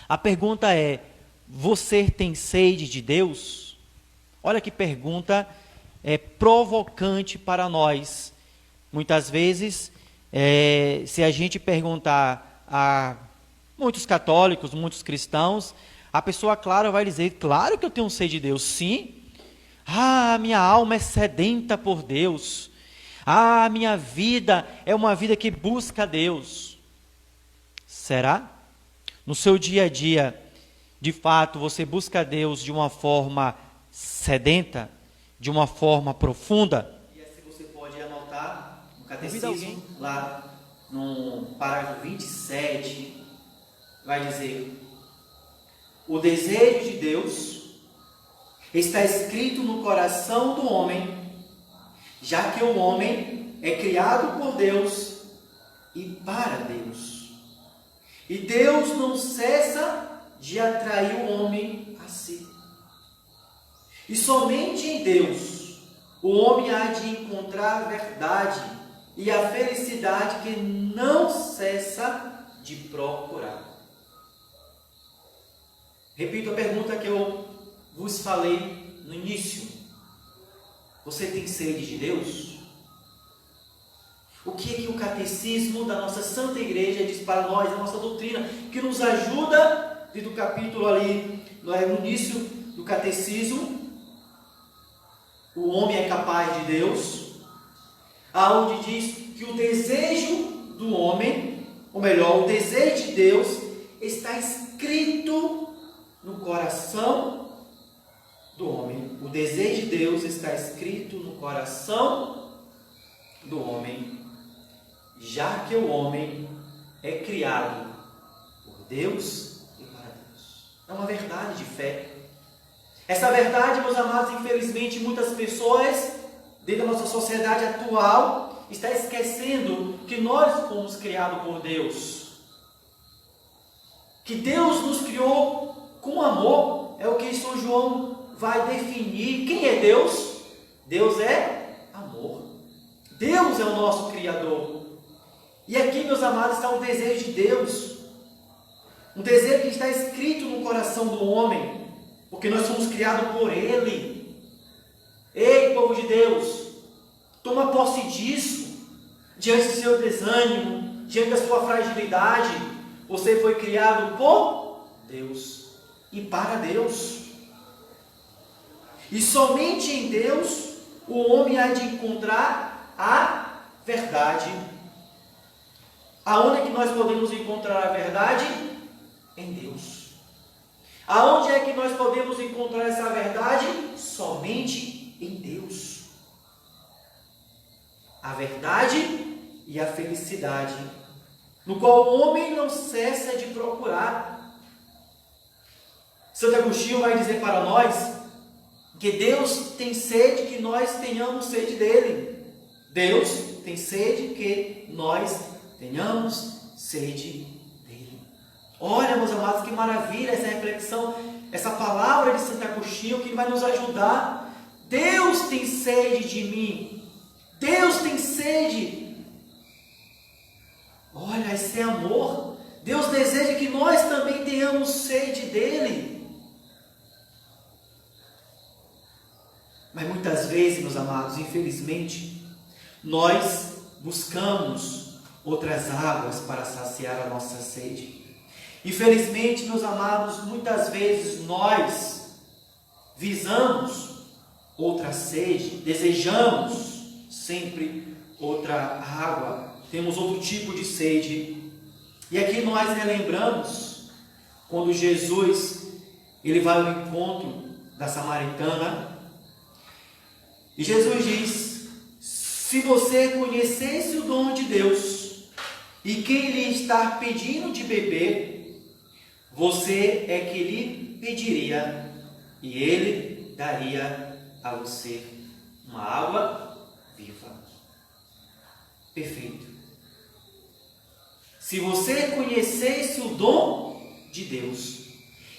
A pergunta é: você tem sede de Deus? Olha que pergunta provocante para nós. Muitas vezes, se a gente perguntar a muitos católicos, muitos cristãos, a pessoa, claro, vai dizer: claro que eu tenho sede de Deus, sim. Ah, minha alma é sedenta por Deus. Ah, minha vida é uma vida que busca Deus. Será? No seu dia a dia, de fato, você busca Deus de uma forma sedenta, de uma forma profunda? E assim você pode anotar no catecismo, lá no parágrafo 27, vai dizer: o desejo de Deus está escrito no coração do homem, já que o homem é criado por Deus e para Deus. E Deus não cessa de atrair o homem a si. E somente em Deus o homem há de encontrar a verdade e a felicidade que não cessa de procurar. Repito a pergunta que eu vos falei no início. Você tem sede de Deus? O que é que o catecismo da nossa Santa Igreja diz para nós, a nossa doutrina, que nos ajuda, desde o capítulo ali, no início do catecismo, o homem é capaz de Deus, aonde diz que o desejo do homem, ou melhor, o desejo de Deus, está escrito no coração do homem. O desejo de Deus está escrito no coração do homem, já que o homem é criado por Deus e para Deus. É uma verdade de fé. Essa verdade, meus amados, infelizmente, muitas pessoas, dentro da nossa sociedade atual, estão esquecendo que nós fomos criados por Deus. Que Deus nos criou com amor. É o que São João vai definir. Quem é Deus? Deus é amor. Deus é o nosso Criador. E aqui, meus amados, está o desejo de Deus. Um desejo que está escrito no coração do homem, porque nós somos criados por Ele. Ei, povo de Deus, toma posse disso. Diante do seu desânimo, diante da sua fragilidade, você foi criado por Deus e para Deus. E somente em Deus o homem há de encontrar a verdade. Aonde é que nós podemos encontrar a verdade? Em Deus. Aonde é que nós podemos encontrar essa verdade? Somente em Deus. A verdade e a felicidade, no qual o homem não cessa de procurar. Santo Agostinho vai dizer para nós que Deus tem sede que nós tenhamos sede dele. Deus tem sede que nós tenhamos sede dele. Olha, meus amados, que maravilha essa reflexão, essa palavra de Santo Agostinho que vai nos ajudar. Deus tem sede de mim. Deus tem sede. Olha, esse é amor. Deus deseja que nós também tenhamos sede dele. Mas muitas vezes, meus amados, infelizmente, nós buscamos outras águas para saciar a nossa sede. Infelizmente, meus amados, muitas vezes nós visamos outra sede, desejamos sempre outra água, temos outro tipo de sede. E aqui nós relembramos quando Jesus ele vai ao encontro da samaritana. E Jesus diz: se você conhecesse o dom de Deus e quem lhe está pedindo de beber, você é que lhe pediria e ele daria a você uma água viva. Perfeito. Se você conhecesse o dom de Deus,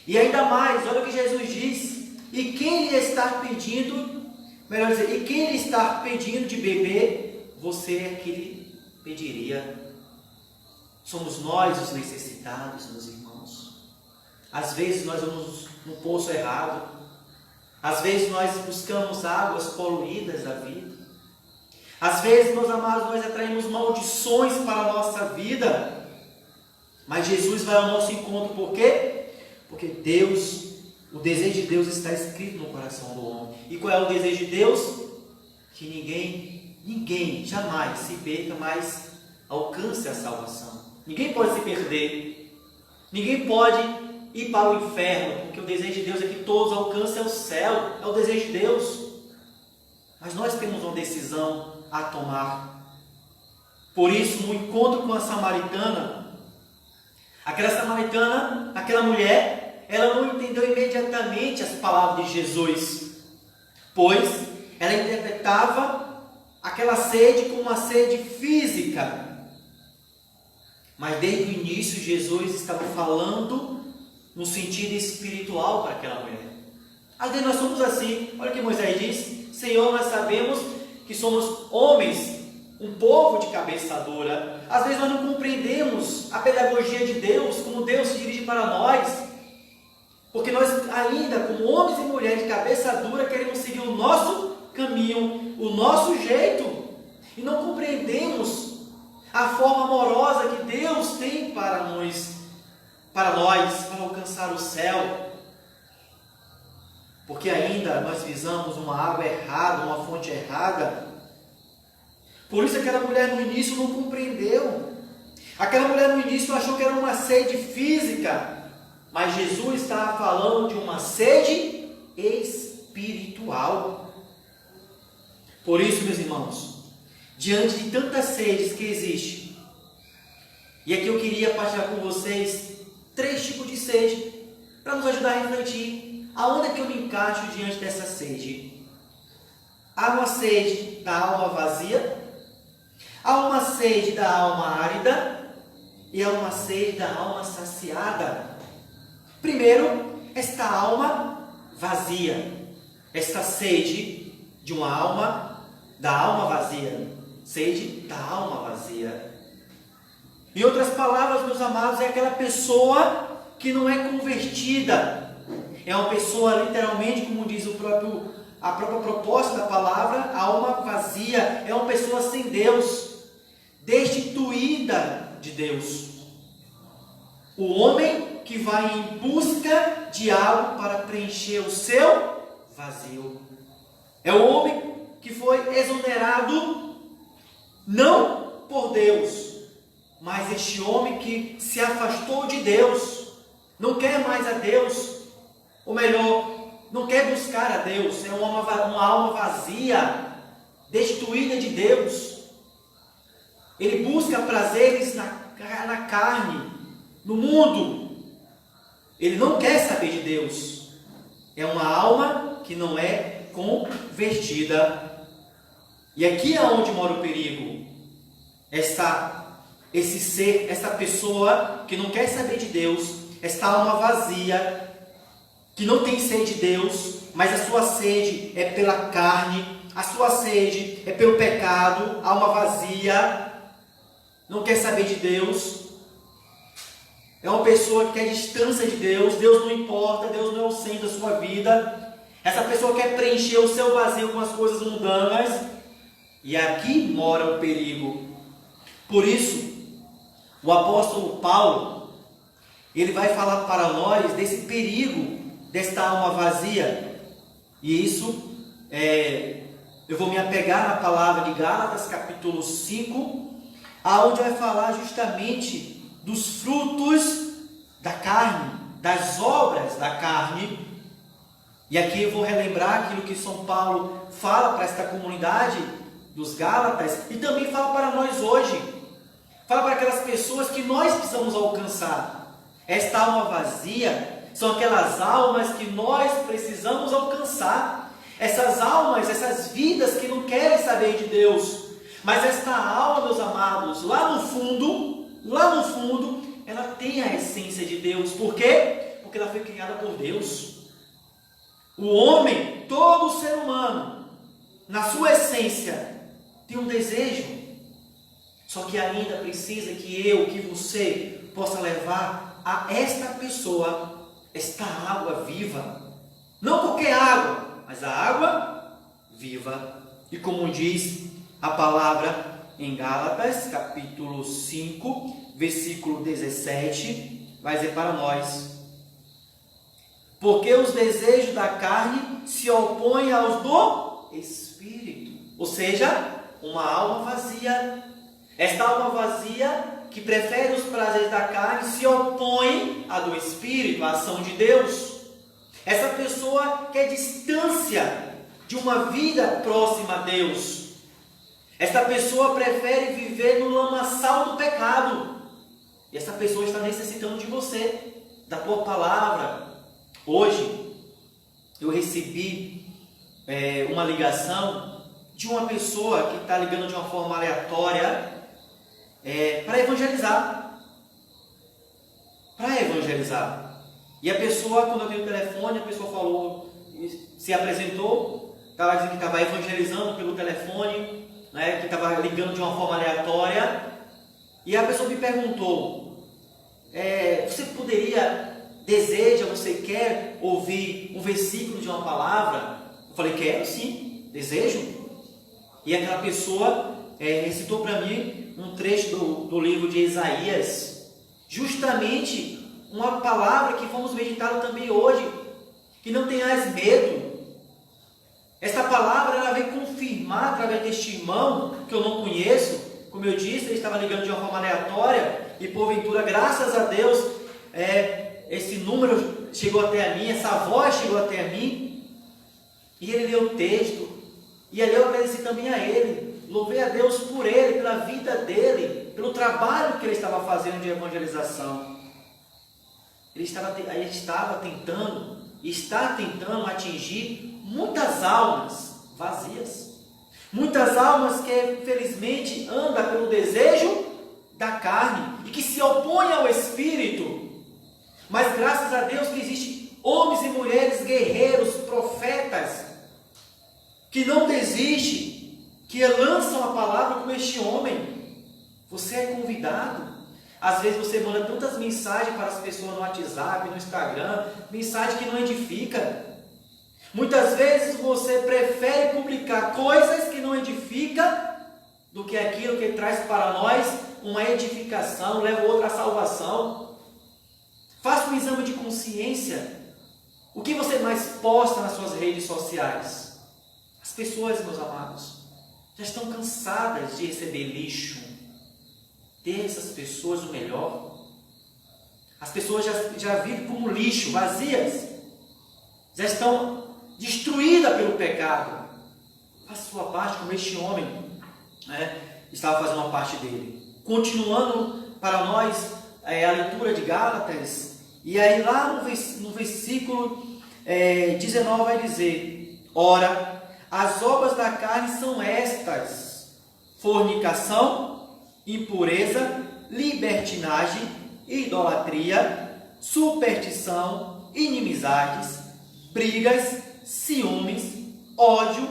e ainda mais, olha o que Jesus diz: e quem lhe está pedindo, melhor dizer, e quem lhe está pedindo de beber, você é que lhe pediria. Somos nós os necessitados, meus irmãos. Às vezes nós vamos no poço errado. Às vezes nós buscamos águas poluídas da vida. Às vezes, meus amados, nós atraímos maldições para a nossa vida. Mas Jesus vai ao nosso encontro, por quê? Porque Deus, o desejo de Deus está escrito no coração do homem. E qual é o desejo de Deus? Que ninguém jamais se perca, mas alcance a salvação. Ninguém pode se perder. Ninguém pode ir para o inferno, porque o desejo de Deus é que todos alcancem o céu. É o desejo de Deus. Mas nós temos uma decisão a tomar. Por isso, no encontro com a samaritana, aquela mulher, ela não entendeu imediatamente as palavras de Jesus, pois ela interpretava aquela sede como uma sede física. Mas desde o início Jesus estava falando no sentido espiritual para aquela mulher. Às vezes nós somos assim. Olha o que Moisés diz: Senhor, nós sabemos que somos homens, um povo de cabeça dura. Às vezes nós não compreendemos a pedagogia de Deus, como Deus se dirige para nós, porque nós ainda, como homens e mulheres de cabeça dura, queremos seguir o nosso caminho, o nosso jeito, e não compreendemos a forma amorosa que Deus tem para nós, para alcançar o céu. Porque ainda nós visamos uma água errada, uma fonte errada. Por isso aquela mulher no início não compreendeu. Aquela mulher no início achou que era uma sede física, mas Jesus estava falando de uma sede espiritual. Por isso, meus irmãos, diante de tantas sedes que existem, e aqui eu queria partilhar com vocês 3 tipos de sede, para nos ajudar a refletir. Aonde é que eu me encaixo diante dessa sede? Há uma sede da alma vazia, há uma sede da alma árida e há uma sede da alma saciada. Primeiro, esta alma vazia, esta sede de uma alma, da alma vazia, sede da alma vazia. Em outras palavras, meus amados, é aquela pessoa que não é convertida. É uma pessoa, literalmente, como diz a própria proposta da palavra, alma vazia. É uma pessoa sem Deus, destituída de Deus. O homem que vai em busca de algo para preencher o seu vazio. É o homem que foi exonerado, não por Deus, mas este homem que se afastou de Deus, não quer mais a Deus. Ou melhor, não quer buscar a Deus, é uma alma vazia, destituída de Deus. Ele busca prazeres na carne, no mundo. Ele não quer saber de Deus. É uma alma que não é convertida. E aqui é onde mora o perigo. Esse ser, essa pessoa que não quer saber de Deus, esta alma vazia, que não tem sede de Deus, mas a sua sede é pela carne, a sua sede é pelo pecado, alma vazia, não quer saber de Deus, é uma pessoa que quer distância de Deus, Deus não importa, Deus não é o centro da sua vida. Essa pessoa quer preencher o seu vazio com as coisas mundanas, e aqui mora o perigo. Por isso, o apóstolo Paulo, ele vai falar para nós desse perigo desta alma vazia. E isso, eu vou me apegar na palavra de Gálatas, capítulo 5, aonde vai falar justamente dos frutos da carne, das obras da carne. E aqui eu vou relembrar aquilo que São Paulo fala para esta comunidade dos Gálatas, e também fala para nós hoje. Fala para aquelas pessoas que nós precisamos alcançar. Esta alma vazia são aquelas almas que nós precisamos alcançar. Essas almas, essas vidas que não querem saber de Deus. Mas esta alma, meus amados, lá no fundo, ela tem a essência de Deus. Por quê? Porque ela foi criada por Deus. O homem, todo ser humano, na sua essência, tem um desejo. Só que ainda precisa que eu, que você, possa levar a esta pessoa esta água viva. Não qualquer água, mas a água viva. E como diz a palavra em Gálatas, capítulo 5, versículo 17, vai dizer para nós: porque os desejos da carne se opõem aos do Espírito. Ou seja, uma alma vazia. Esta alma vazia, que prefere os prazeres da carne, se opõe à do Espírito, à ação de Deus. Essa pessoa quer distância de uma vida próxima a Deus. Esta pessoa prefere viver no lamaçal do pecado. E essa pessoa está necessitando de você, da tua palavra. Hoje, eu recebi uma ligação de uma pessoa que está ligando de uma forma aleatória para evangelizar. E a pessoa, quando eu dei o telefone, a pessoa falou, se apresentou, estava dizendo que estava evangelizando pelo telefone, né, que estava ligando de uma forma aleatória. E a pessoa me perguntou, você você quer ouvir um versículo de uma palavra? Eu falei, quero sim, desejo. E aquela pessoa recitou para mim um trecho do livro de Isaías, justamente uma palavra que vamos meditar também hoje, que não tenhas medo. Esta palavra ela vem confirmar através deste irmão que eu não conheço. Como eu disse, ele estava ligando de uma forma aleatória e porventura, graças a Deus, esse número chegou até a mim, essa voz chegou até a mim, e ele leu o texto, e ali eu agradeci também a ele, louvei a Deus por ele, pela vida dele, pelo trabalho que ele estava fazendo de evangelização. Ele estava tentando, está tentando atingir muitas almas vazias, muitas almas que infelizmente andam pelo desejo da carne e que se opõem ao Espírito. Mas graças a Deus que existem homens e mulheres guerreiros, profetas, que não desistem, que lançam a palavra como este homem. Você é convidado. Às vezes você manda tantas mensagens para as pessoas no WhatsApp, no Instagram, mensagem que não edifica. Muitas vezes você prefere publicar coisas que não edificam do que aquilo que traz para nós uma edificação, leva outra à salvação. Faça um exame de consciência. O que você mais posta nas suas redes sociais? As pessoas, meus amados, já estão cansadas de receber lixo. Dessas pessoas o melhor. As pessoas já vivem como lixo, vazias. Já estão destruídas pelo pecado. Faça sua parte, como este homem estava fazendo a parte dele. Continuando para nós a leitura de Gálatas. E aí lá no versículo 19 vai dizer: ora, as obras da carne são estas: fornicação, impureza, libertinagem, idolatria, superstição, inimizades, brigas, ciúmes, ódio,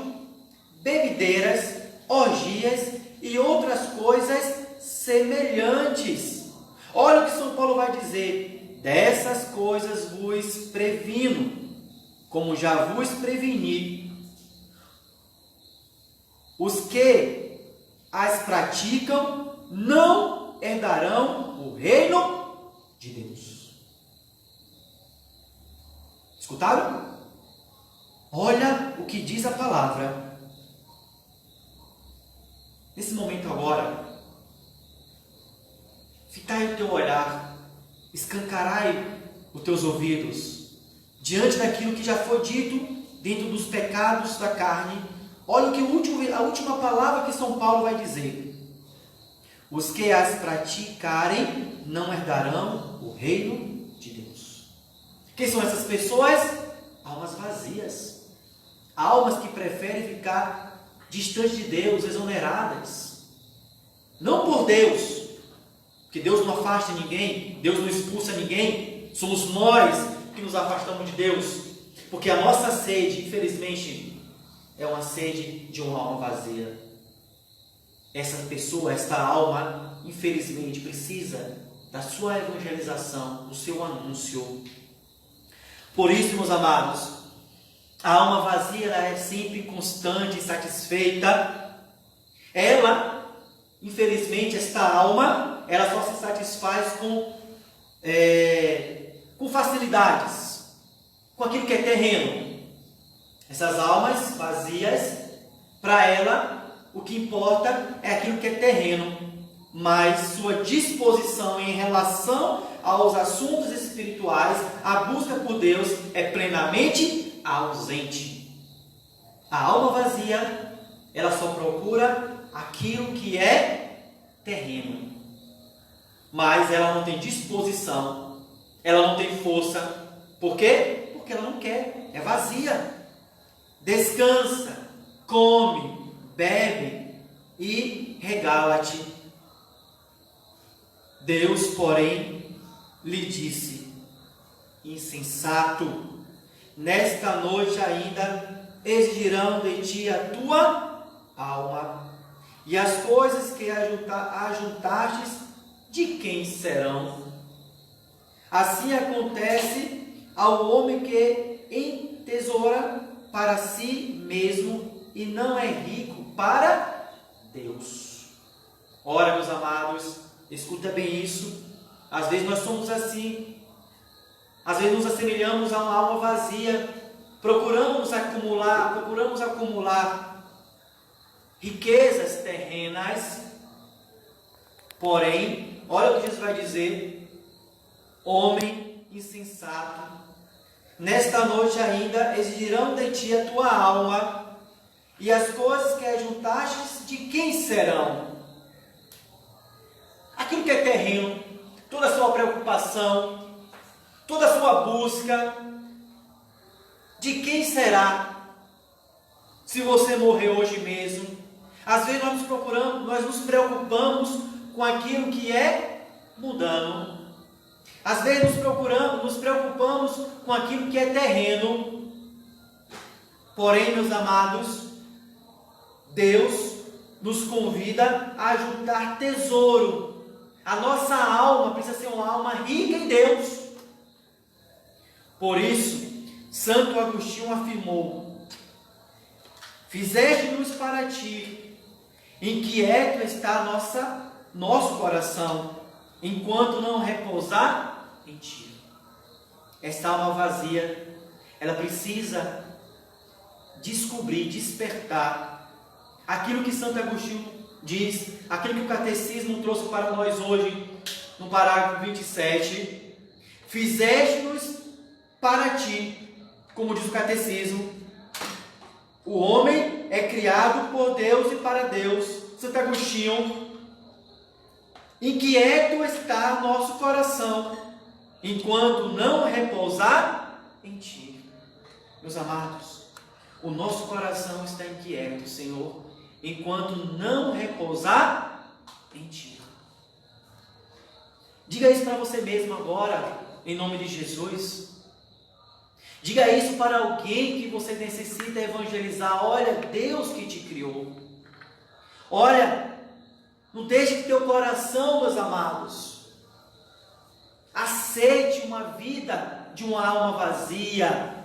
bebedeiras, orgias e outras coisas semelhantes. Olha o que São Paulo vai dizer: dessas coisas vos previno, como já vos preveni. Os que as praticam não herdarão o reino de Deus. Escutaram? Olha o que diz a palavra. Nesse momento agora, fitai o teu olhar, escancarai os teus ouvidos, diante daquilo que já foi dito dentro dos pecados da carne. Olha o que a última palavra que São Paulo vai dizer: os que as praticarem não herdarão o reino de Deus. Quem são essas pessoas? Almas vazias, almas que preferem ficar distante de Deus, exoneradas. Não por Deus, porque Deus não afasta ninguém, Deus não expulsa ninguém. Somos nós que nos afastamos de Deus, porque a nossa sede, infelizmente, é uma sede de uma alma vazia. Essa pessoa, esta alma, infelizmente, precisa da sua evangelização, do seu anúncio. Por isso, meus amados, a alma vazia ela é sempre constante, insatisfeita. Ela, infelizmente, esta alma, ela só se satisfaz com facilidades, com aquilo que é terreno. Essas almas vazias, para ela, o que importa é aquilo que é terreno, mas sua disposição em relação aos assuntos espirituais, a busca por Deus, é plenamente ausente. A alma vazia, ela só procura aquilo que é terreno, mas ela não tem disposição, ela não tem força. Por quê? Porque ela não quer, é vazia. Descansa, come, bebe e regala-te. Deus, porém, lhe disse: insensato, nesta noite ainda exigirão de ti a tua alma, e as coisas que ajuntastes, de quem serão? Assim acontece ao homem que entesoura para si mesmo e não é rico para Deus. Ora, meus amados, escuta bem isso. Às vezes nós somos assim. Às vezes nos assemelhamos a uma alma vazia. Procuramos acumular riquezas terrenas. Porém, olha o que Jesus vai dizer: homem insensato, nesta noite ainda exigirão de ti a tua alma, e as coisas que ajuntastes, de quem serão? Aquilo que é terreno, toda a sua preocupação, toda a sua busca, de quem será? Se você morrer hoje mesmo, às vezes nós nos preocupamos com aquilo que é mundano. Às vezes nos preocupamos com aquilo que é terreno. Porém, meus amados, Deus nos convida a juntar tesouro. A nossa alma precisa ser uma alma rica em Deus. Por isso, Santo Agostinho afirmou: fizeste-nos para ti, inquieto está nosso coração, enquanto não repousar em ti. Esta alma vazia, ela precisa descobrir, despertar aquilo que Santo Agostinho diz, aquilo que o Catecismo trouxe para nós hoje, no parágrafo 27. Fizeste-nos para ti, como diz o Catecismo. O homem é criado por Deus e para Deus. Santo Agostinho: inquieto está nosso coração, enquanto não repousar em ti. Meus amados, o nosso coração está inquieto, Senhor, enquanto não repousar em ti. Diga isso para você mesmo agora, em nome de Jesus. Diga isso para alguém que você necessita evangelizar. Olha, Deus que te criou. Olha, não deixe que teu coração, meus amados, aceite uma vida de uma alma vazia.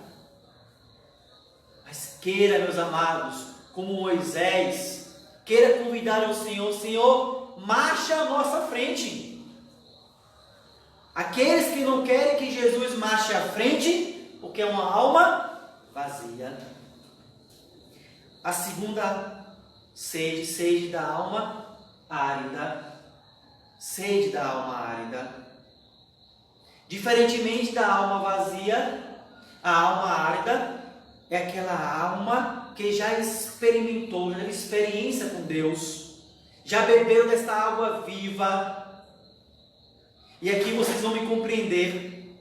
Mas queira, meus amados, como Moisés, queira convidar o Senhor: Senhor, marcha à nossa frente. Aqueles que não querem que Jesus marche à frente, porque é uma alma vazia. A segunda sede da alma árida. Sede da alma árida. Diferentemente da alma vazia, a alma árida é aquela alma que já experimentou, já teve experiência com Deus, já bebeu desta água viva. E aqui vocês vão me compreender.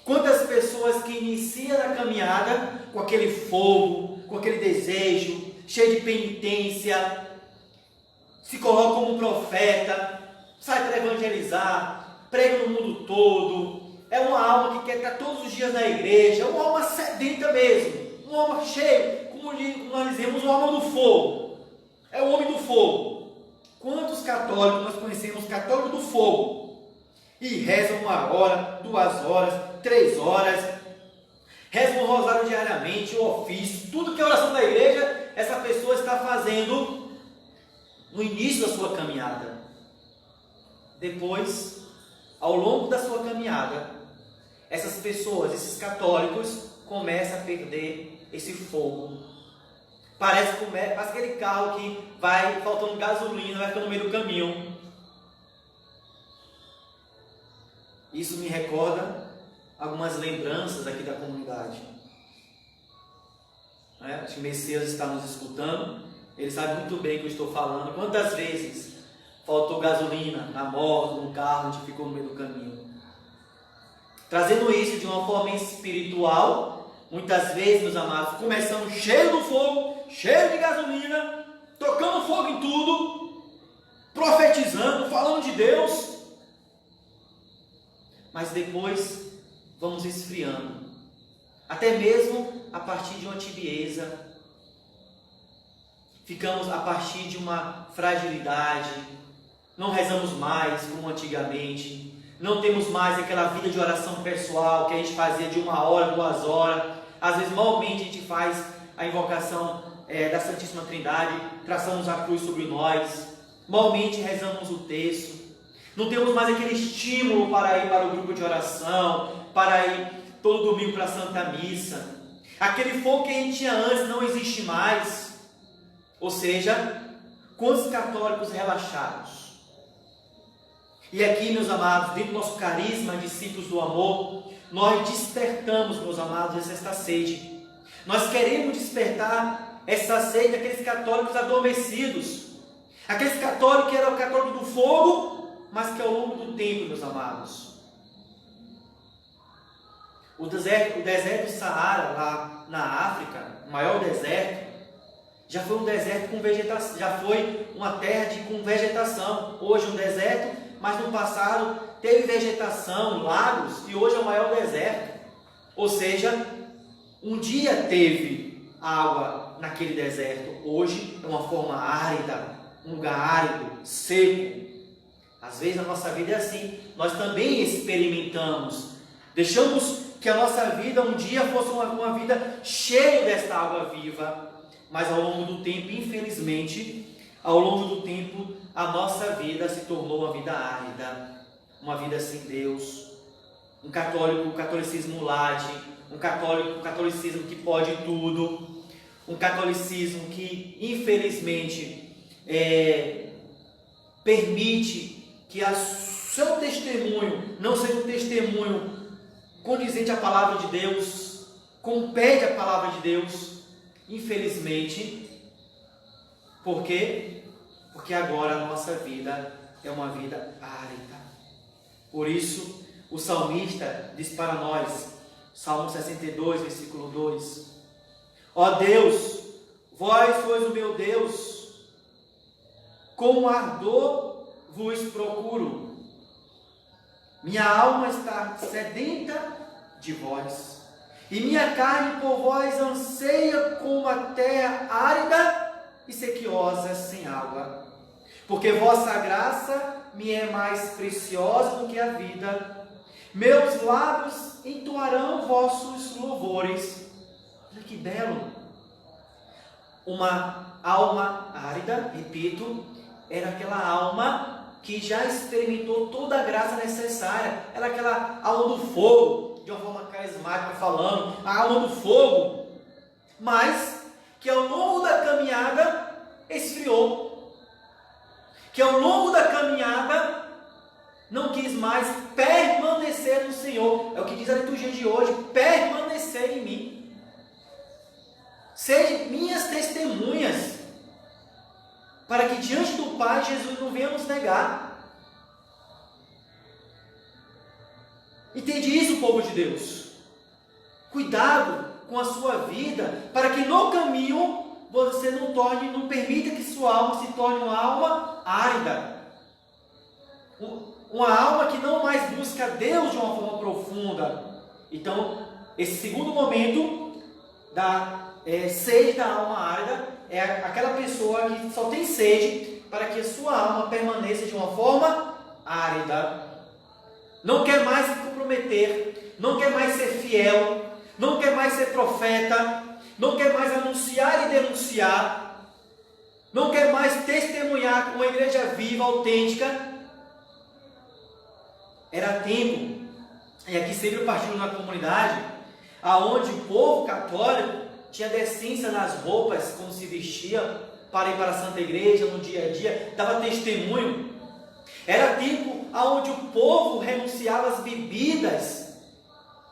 Quantas pessoas que iniciam a caminhada com aquele fogo, com aquele desejo, cheio de penitência, se colocam como um profeta, sai para evangelizar, prega no mundo todo, é uma alma que quer estar todos os dias na igreja, é uma alma sedenta mesmo, uma alma cheia, como nós dizemos, uma alma do fogo, é o homem do fogo. Quantos católicos nós conhecemos, católicos do fogo, e rezam 1 hora, 2 horas, 3 horas, reza um rosário diariamente, o ofício, tudo que é oração da igreja, essa pessoa está fazendo no início da sua caminhada. Depois, ao longo da sua caminhada, essas pessoas, esses católicos, começam a perder esse fogo. Parece aquele carro que vai faltando gasolina, vai ficar no meio do caminho. Isso me recorda algumas lembranças aqui da comunidade. Acho que o Messias está nos escutando, ele sabe muito bem o que eu estou falando. Quantas vezes faltou gasolina na moto, no carro, a gente ficou no meio do caminho. Trazendo isso de uma forma espiritual, muitas vezes, meus amados, começamos cheio do fogo, cheio de gasolina, tocando fogo em tudo, profetizando, falando de Deus, mas depois vamos esfriando, até mesmo a partir de uma tibieza, ficamos a partir de uma fragilidade, não rezamos mais como antigamente, não temos mais aquela vida de oração pessoal que a gente fazia de 1 hora, 2 horas, às vezes malmente a gente faz a invocação da Santíssima Trindade, traçamos a cruz sobre nós, malmente rezamos o texto, não temos mais aquele estímulo para ir para o grupo de oração, para ir todo domingo para a Santa Missa. Aquele fogo que a gente tinha antes não existe mais. Ou seja, quantos católicos relaxados. E aqui, meus amados, dentro do nosso carisma, discípulos do amor, nós despertamos, meus amados, esta sede. Nós queremos despertar essa sede daqueles católicos adormecidos. Aqueles católicos que eram o católico do fogo, mas que ao longo do tempo, meus amados, o deserto do Saara, lá na África, o maior deserto, já foi um deserto com vegetação, já foi uma terra com vegetação. Hoje um deserto, mas no passado teve vegetação, lagos, e hoje é o maior deserto. Ou seja, um dia teve água naquele deserto, hoje é uma forma árida, um lugar árido, seco. Às vezes a nossa vida é assim, nós também experimentamos, deixamos que a nossa vida um dia fosse uma vida cheia desta água viva, mas ao longo do tempo, infelizmente, ao longo do tempo, a nossa vida se tornou uma vida árida, uma vida sem Deus, um catolicismo lade, um catolicismo que pode tudo, um catolicismo que, infelizmente, permite que o seu testemunho não seja um testemunho condizente à palavra de Deus, compete à palavra de Deus, infelizmente. Por quê? Porque agora a nossa vida é uma vida árida. Por isso, o salmista diz para nós, Salmo 62, versículo 2: Ó Deus, vós sois o meu Deus, com ardor vos procuro. Minha alma está sedenta de vós, e minha carne por vós anseia como a terra árida e sequiosa sem água. Porque vossa graça me é mais preciosa do que a vida. Meus lábios entoarão vossos louvores. Olha que belo! Uma alma árida, repito, era aquela alma que já experimentou toda a graça necessária. Era aquela alma do fogo, de uma forma carismática falando, a alma do fogo, mas que ao longo da caminhada esfriou, que ao longo da caminhada não quis mais permanecer no Senhor. É o que diz a liturgia de hoje: permanecer em mim, sejam minhas testemunhas, para que diante do Pai Jesus não venha nos negar. Entende isso, povo de Deus? Cuidado com a sua vida, para que no caminho você não permita que sua alma se torne uma alma árida, uma alma que não mais busca Deus de uma forma profunda. Então, esse segundo momento da sede da alma árida é aquela pessoa que só tem sede para que a sua alma permaneça de uma forma árida. Não quer mais se comprometer, não quer mais ser fiel, não quer mais mais ser profeta, não quer mais anunciar e denunciar, não quer mais testemunhar com uma igreja viva, autêntica. Era tempo, e aqui sempre partindo na comunidade, aonde o povo católico tinha decência nas roupas, como se vestia, para ir para a Santa Igreja no dia a dia, dava testemunho. Era tempo onde o povo renunciava às bebidas,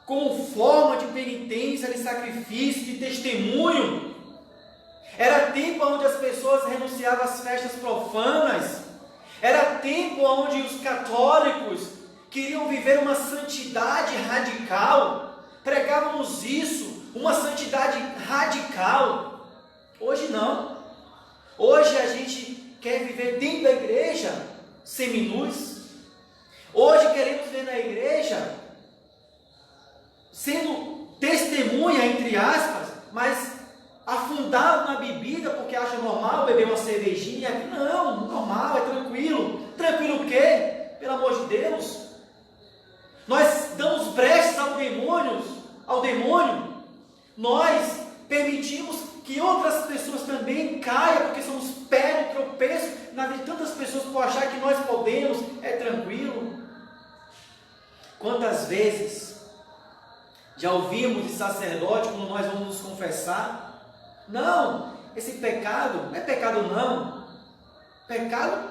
como forma de penitência, de sacrifício, de testemunho. Era tempo onde as pessoas renunciavam às festas profanas. Era tempo onde os católicos queriam viver uma santidade radical. Pregávamos isso, uma santidade radical. Hoje não. Hoje a gente quer viver dentro da igreja seminus. Hoje queremos ver na igreja sendo testemunha, entre aspas, mas afundado na bebida porque acha normal beber uma cervejinha. Não, normal, é tranquilo. Tranquilo o quê? Pelo amor de Deus. Nós damos brechas ao demônio. Nós permitimos que outras pessoas também caiam, porque somos pé no tropeço na vida de tantas pessoas por achar que nós podemos, é tranquilo. Quantas vezes já ouvimos de sacerdote quando nós vamos nos confessar? Não, esse pecado não é pecado não. Pecado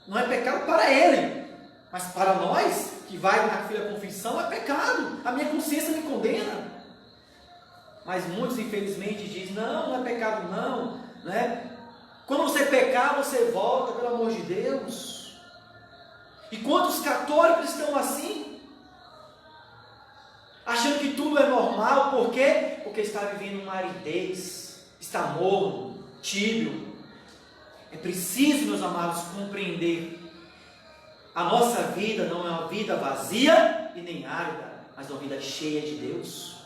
não é pecado para ele, mas para nós que vai na fila da confissão é pecado. A minha consciência me condena. Mas muitos infelizmente dizem, não é pecado não, né? Quando você pecar, você volta, pelo amor de Deus. E quantos católicos estão assim? Achando que tudo é normal, por quê? Porque está vivendo uma aridez, está morno, tíbio. É preciso, meus amados, compreender. A nossa vida não é uma vida vazia e nem árida, mas uma vida cheia de Deus.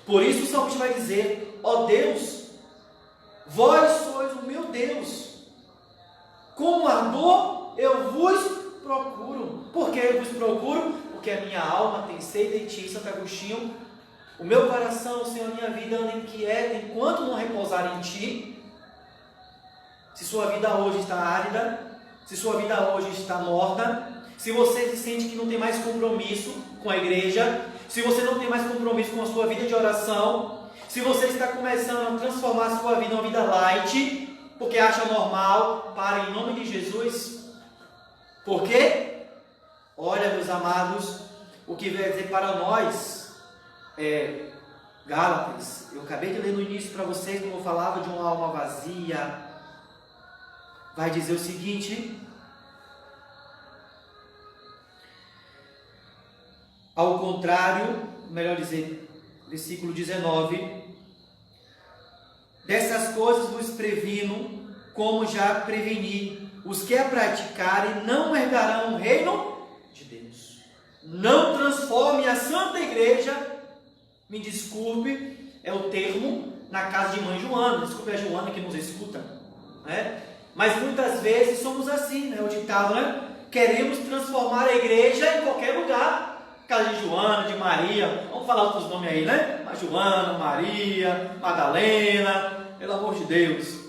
Por isso o salmista vai dizer, ó Deus, vós sois o meu Deus, com ardor eu vos procuro. Por que eu vos procuro? Porque a minha alma tem sede de ti, Santo Agostinho. O meu coração, Senhor, a minha vida anda inquieta enquanto não repousar em ti. Se sua vida hoje está árida, se sua vida hoje está morta, se você se sente que não tem mais compromisso com a igreja, se você não tem mais compromisso com a sua vida de oração, se você está começando a transformar a sua vida em uma vida light, porque acha normal, pare em nome de Jesus. Por quê? Olha, meus amados, o que vai dizer para nós, Gálatas, eu acabei de ler no início para vocês, como eu falava de uma alma vazia, vai dizer o seguinte: ao contrário, melhor dizer, versículo 19, dessas coisas vos previno, como já preveni, os que a praticarem não herdarão o reino de Deus. Não transforme a Santa Igreja, me desculpe, é o termo na casa de mãe Joana, desculpe a Joana que nos escuta, né? Mas muitas vezes somos assim, né? O ditado, né? Queremos transformar a igreja em qualquer lugar. Casa de Joana, de Maria, vamos falar outros nomes aí, né? Joana, Maria, Madalena, pelo amor de Deus.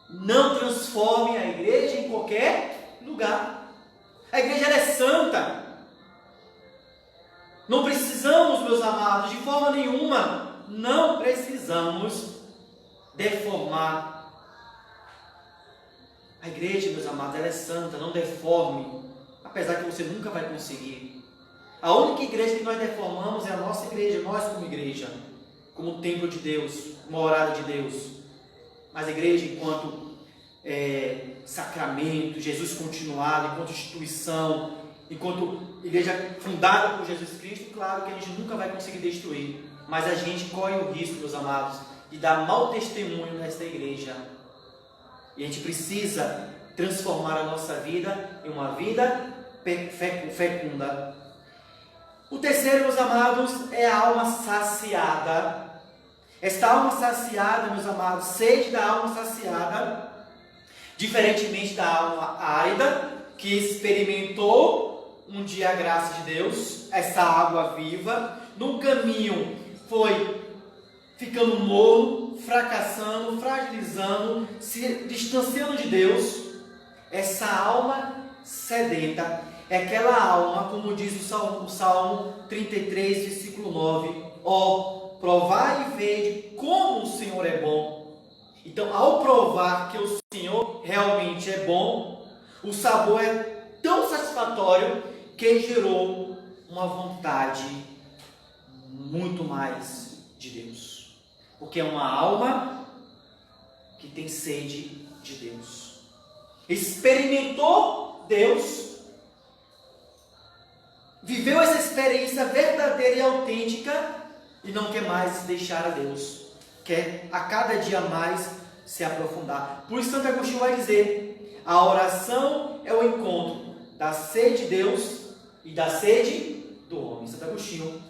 Não transforme a igreja em qualquer lugar. A igreja ela é santa. Não precisamos, meus amados, de forma nenhuma, não precisamos deformar. A igreja, meus amados, ela é santa, não deforme, apesar que você nunca vai conseguir. A única igreja que nós deformamos é a nossa igreja, nós como igreja, como templo de Deus, morada de Deus. Mas a igreja enquanto sacramento, Jesus continuado, enquanto instituição, enquanto igreja fundada por Jesus Cristo, claro que a gente nunca vai conseguir destruir. Mas a gente corre o risco, meus amados, de dar mau testemunho nesta igreja. E a gente precisa transformar a nossa vida em uma vida fecunda. O terceiro, meus amados, é a alma saciada. Esta alma saciada, meus amados, sede da alma saciada, diferentemente da alma árida, que experimentou um dia a graça de Deus, essa água viva, no caminho foi ficando morno, fracassando, fragilizando, se distanciando de Deus, essa alma sedenta é aquela alma, como diz o Salmo 33, versículo 9: ó, provai e vede como o Senhor é bom. Então, ao provar que o Senhor realmente é bom, o sabor é tão satisfatório que gerou uma vontade muito mais de Deus. Porque é uma alma que tem sede de Deus. Experimentou Deus, viveu essa experiência verdadeira e autêntica e não quer mais deixar a Deus. Quer a cada dia mais se aprofundar. Por isso Santo Agostinho vai dizer: a oração é o encontro da sede de Deus e da sede do homem. Santo Agostinho: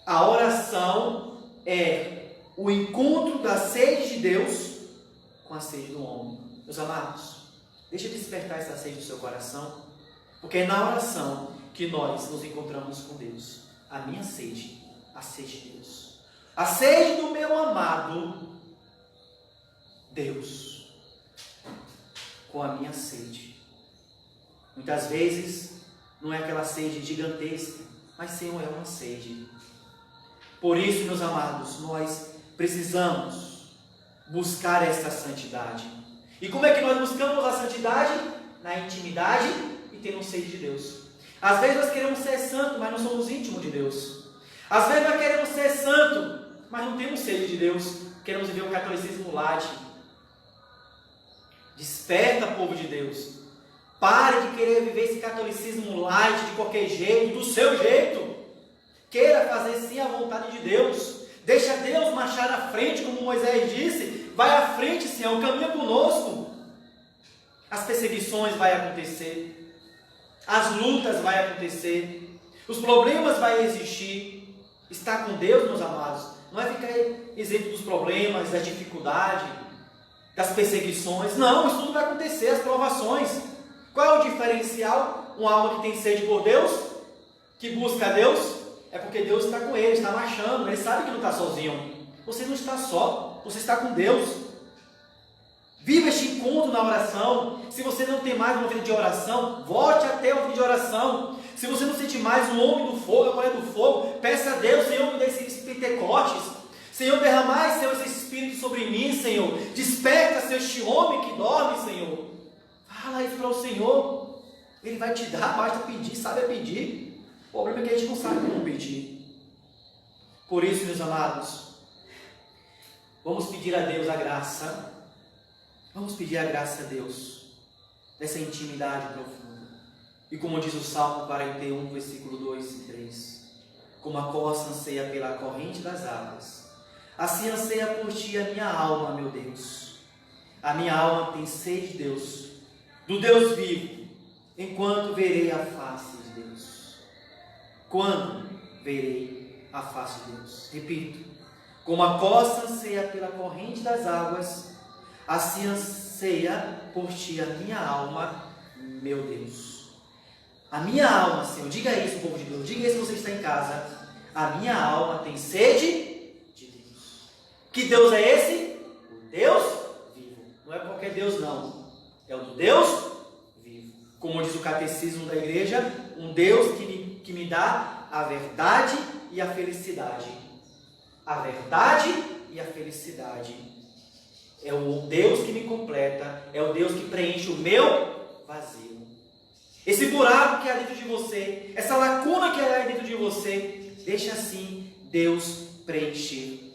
a oração é o encontro da sede de Deus com a sede do homem. Meus amados, deixa despertar essa sede do seu coração, porque é na oração que nós nos encontramos com Deus. A minha sede, a sede de Deus, a sede do meu amado Deus, com a minha sede. Muitas vezes não é aquela sede gigantesca, mas Senhor, é uma sede. Por isso, meus amados, nós precisamos buscar esta santidade. E como é que nós buscamos a santidade? Na intimidade e tendo sede de Deus. Às vezes nós queremos ser santo, mas não somos íntimos de Deus. Às vezes nós queremos ser santo, mas não temos sede de Deus. Queremos viver o catolicismo light. Desperta, povo de Deus. Pare de querer viver esse catolicismo light de qualquer jeito, do seu jeito. Queira fazer sim a vontade de Deus. Deixa Deus marchar à frente, como Moisés disse. Vai à frente, Senhor, caminha conosco. As perseguições vão acontecer. As lutas vão acontecer. Os problemas vão existir. Estar com Deus, meus amados, não é ficar isento dos problemas, da dificuldade, das perseguições. Não, isso tudo vai acontecer, as provações. Qual é o diferencial? Uma alma que tem sede por Deus, que busca a Deus, é porque Deus está com ele, está marchando, ele sabe que não está sozinho. Você não está só, você está com Deus. Viva este encontro na oração. Se você não tem mais uma vida de oração, volte até uma vida de oração. Se você não sente mais o homem do fogo, a mulher do fogo, peça a Deus: Senhor, me dê esse Pentecostes. Senhor, derramai, Senhor, esse Espírito sobre mim, Senhor. Desperta, Senhor, este homem que dorme, Senhor. Fala isso para o Senhor. Ele vai te dar, basta pedir, sabe pedir. O problema é que a gente não sabe como pedir. Por isso, meus amados, vamos pedir a Deus a graça. Vamos pedir a graça a Deus, dessa intimidade profunda. E como diz o Salmo 41, versículo 2 e 3: como a corça anseia pela corrente das águas, assim anseia por ti a minha alma, meu Deus. A minha alma tem sede de Deus, do Deus vivo, enquanto verei a face de Deus. Quando verei a face de Deus? Repito: como a corça anseia pela corrente das águas, assim anseia por ti a minha alma, meu Deus. A minha alma, Senhor, diga isso, povo de Deus, diga isso se você está em casa. A minha alma tem sede de Deus. Que Deus é esse? O Deus vivo. Não é qualquer Deus, não. É o do Deus vivo. Como diz o catecismo da igreja, um Deus que me dá a verdade e a felicidade. A verdade e a felicidade. É o Deus que me completa, é o Deus que preenche o meu vazio. Esse buraco que há dentro de você, essa lacuna que há dentro de você, deixa assim Deus preencher.